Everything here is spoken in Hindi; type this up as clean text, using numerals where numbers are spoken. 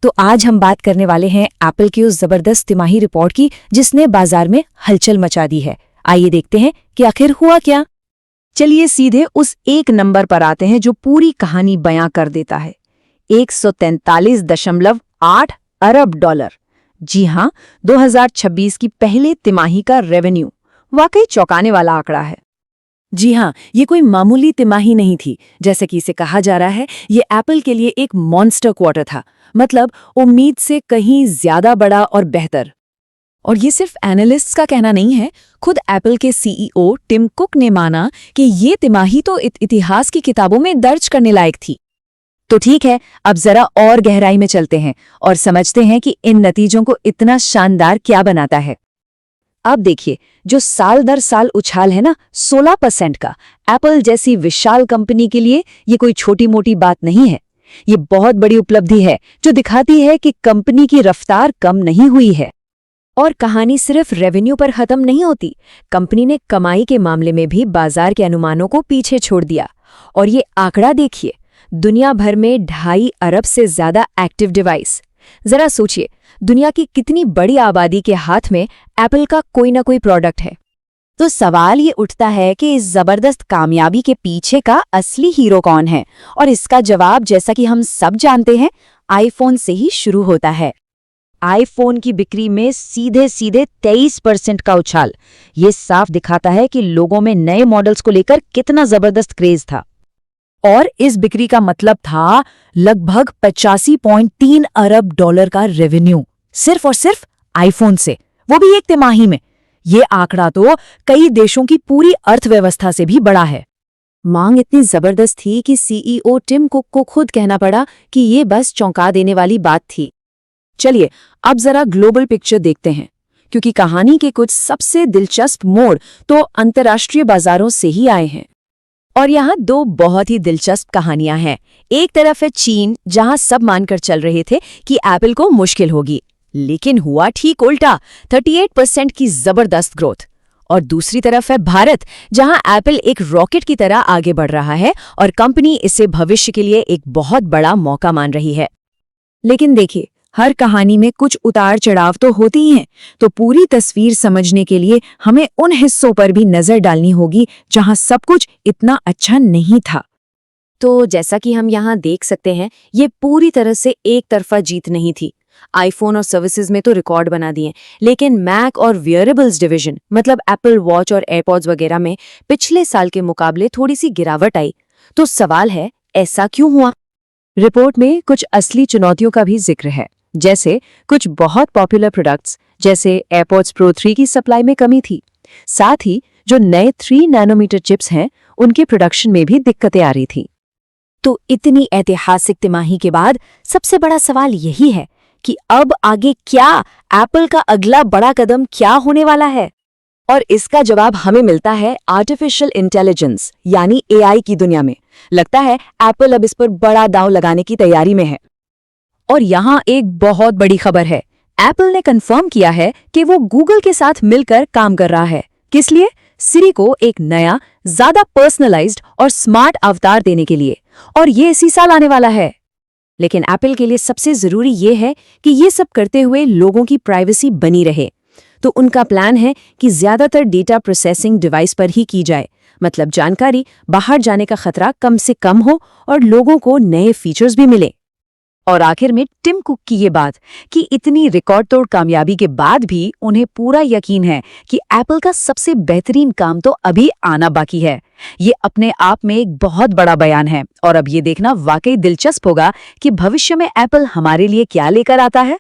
तो आज हम बात करने वाले हैं एप्पल की उस जबरदस्त तिमाही रिपोर्ट की जिसने बाजार में हलचल मचा दी है। आइए देखते हैं कि आखिर हुआ क्या। चलिए सीधे उस एक नंबर पर आते हैं जो पूरी कहानी बयां कर देता है। 143.8 अरब डॉलर। जी हां, 2026 की पहले तिमाही का रेवेन्यू वाकई चौंकाने वाला आंकड़ा है। जी हाँ, ये कोई मामूली तिमाही नहीं थी। जैसे कि इसे कहा जा रहा है, ये एप्पल के लिए एक मॉन्स्टर क्वार्टर था, मतलब उम्मीद से कहीं ज्यादा बड़ा और बेहतर। और ये सिर्फ एनालिस्ट्स का कहना नहीं है, खुद एप्पल के सीईओ टिम कुक ने माना कि ये तिमाही तो इतिहास की किताबों में दर्ज करने लायक थी। तो ठीक है, अब जरा और गहराई में चलते हैं और समझते हैं कि इन नतीजों को इतना शानदार क्या बनाता है। अब देखिए, जो साल दर साल उछाल है ना 16% का, एप्पल जैसी विशाल कंपनी के लिए ये कोई छोटी मोटी बात नहीं है। ये बहुत बड़ी उपलब्धि है जो दिखाती है कि कंपनी की रफ्तार कम नहीं हुई है। और कहानी सिर्फ रेवेन्यू पर खत्म नहीं होती। कंपनी ने कमाई के मामले में भी बाजार के अनुमानों को पीछे छोड़ दिया। और ये आंकड़ा देखिए, दुनिया भर में 2.5 अरब से ज्यादा एक्टिव डिवाइस। जरा सोचिए, दुनिया की कितनी बड़ी आबादी के हाथ में एप्पल का कोई ना कोई प्रोडक्ट है। तो सवाल ये उठता है कि इस जबरदस्त कामयाबी के पीछे का असली हीरो कौन है, और इसका जवाब जैसा कि हम सब जानते हैं, आईफोन से ही शुरू होता है। आईफोन की बिक्री में सीधे 23% का उछाल। ये साफ दिखाता है कि लोगों में नए मॉडल्स को लेकर कितना जबरदस्त क्रेज था। और इस बिक्री का मतलब था लगभग 85.3 अरब डॉलर का रेवेन्यू, सिर्फ और सिर्फ आईफोन से, वो भी एक तिमाही में। ये आंकड़ा तो कई देशों की पूरी अर्थव्यवस्था से भी बड़ा है। मांग इतनी जबरदस्त थी कि सीईओ टिम कुक को खुद कहना पड़ा कि ये बस चौंका देने वाली बात थी। चलिए अब जरा ग्लोबल पिक्चर देखते हैं, क्योंकि कहानी के कुछ सबसे दिलचस्प मोड़ तो अंतर्राष्ट्रीय बाजारों से ही आए हैं। और यहाँ दो बहुत ही दिलचस्प कहानियां हैं। एक तरफ है चीन, जहां सब मानकर चल रहे थे कि एप्पल को मुश्किल होगी, लेकिन हुआ ठीक उल्टा, 38% की जबरदस्त ग्रोथ। और दूसरी तरफ है भारत, जहां एप्पल एक रॉकेट की तरह आगे बढ़ रहा है और कंपनी इसे भविष्य के लिए एक बहुत बड़ा मौका मान रही है। लेकिन देखिए, हर कहानी में कुछ उतार चढ़ाव तो होती ही हैं, तो पूरी तस्वीर समझने के लिए हमें उन हिस्सों पर भी नजर डालनी होगी जहां सब कुछ इतना अच्छा नहीं था। तो जैसा कि हम यहाँ देख सकते हैं, ये पूरी तरह से एक तरफा जीत नहीं थी। आईफोन और सर्विसेज में तो रिकॉर्ड बना दिए, लेकिन मैक और वियरेबल्स डिवीजन, मतलब एप्पल वॉच और एयरपॉड्स वगैरह में पिछले साल के मुकाबले थोड़ी सी गिरावट आई। तो सवाल है, ऐसा क्यों हुआ? रिपोर्ट में कुछ असली चुनौतियों का भी जिक्र है, जैसे कुछ बहुत पॉपुलर प्रोडक्ट्स जैसे एयरपॉड्स प्रो 3 की सप्लाई में कमी थी। साथ ही जो नए 3 नैनोमीटर चिप्स हैं, उनके प्रोडक्शन में भी दिक्कतें आ रही थी। तो इतनी ऐतिहासिक तिमाही के बाद सबसे बड़ा सवाल यही है कि अब आगे क्या, एप्पल का अगला बड़ा कदम क्या होने वाला है? और इसका जवाब हमें मिलता है आर्टिफिशियल इंटेलिजेंस यानी एआई की दुनिया में। लगता है एप्पल अब इस पर बड़ा दांव लगाने की तैयारी में है। और यहाँ एक बहुत बड़ी खबर है, एप्पल ने कंफर्म किया है कि वो गूगल के साथ मिलकर काम कर रहा है। किस लिए? सिरी को एक नया, ज्यादा पर्सनलाइज्ड और स्मार्ट अवतार देने के लिए, और ये इसी साल आने वाला है। लेकिन एप्पल के लिए सबसे जरूरी ये है कि ये सब करते हुए लोगों की प्राइवेसी बनी रहे। तो उनका प्लान है कि ज्यादातर डेटा प्रोसेसिंग डिवाइस पर ही की जाए, मतलब जानकारी बाहर जाने का खतरा कम से कम हो और लोगों को नए फीचर्स भी मिले। और आखिर में टिम कुक की ये बात कि इतनी रिकॉर्ड तोड़ कामयाबी के बाद भी उन्हें पूरा यकीन है कि एप्पल का सबसे बेहतरीन काम तो अभी आना बाकी है। ये अपने आप में एक बहुत बड़ा बयान है, और अब ये देखना वाकई दिलचस्प होगा कि भविष्य में एप्पल हमारे लिए क्या लेकर आता है।